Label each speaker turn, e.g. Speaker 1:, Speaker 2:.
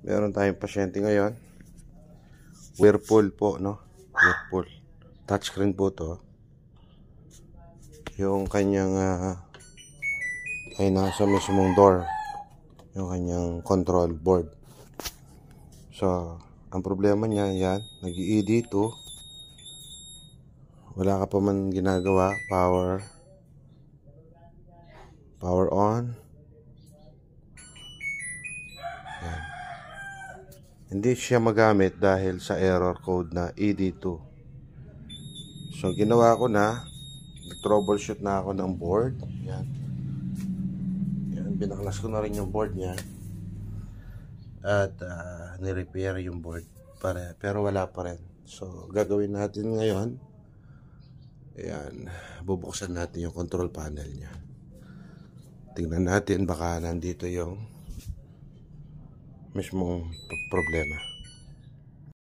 Speaker 1: Meron tayong pasyente ngayon. Whirlpool po, no? Whirlpool. Touchscreen po to. Yung kanyang ay nasa mismong door. Yung kanyang control board. So, ang problema niya, yan. Nag-ED2. Wala ka pa man ginagawa. Power on. Yan. Hindi siya magamit dahil sa error code na ED2. So, ginawa ko na. Nag-troubleshoot na ako ng board. Yan. Yan. Binaklas ko na rin yung board niya. At nirepair yung board. Pero wala pa rin. So, gagawin natin ngayon. Ayan. Bubuksan natin yung control panel niya. Tingnan natin baka nandito yung mismong problema.